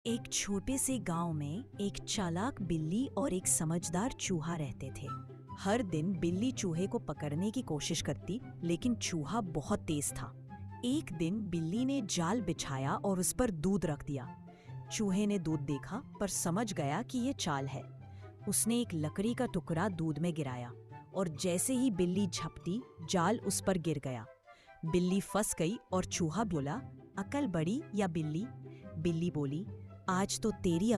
एक छोटे से गांव में एक चालाक बिल्ली और एक समझदार चूहा रहते थे। हर दिन बिल्ली चूहे को पकड़ने की कोशिश करती, लेकिन चूहा बहुत तेज था। एक दिन बिल्ली ने जाल बिछाया और उस पर दूध रख दिया। चूहे ने दूध देखा पर समझ गया कि ये चाल है। उसने एक लकड़ी का टुकड़ा दूध में गिराया और जैसे ही बिल्ली झपटी, जाल उस पर गिर गया। बिल्ली फंस गई और चूहा बोला, अकल बड़ी या बिल्ली? बिल्ली बोली, आज तो तेरी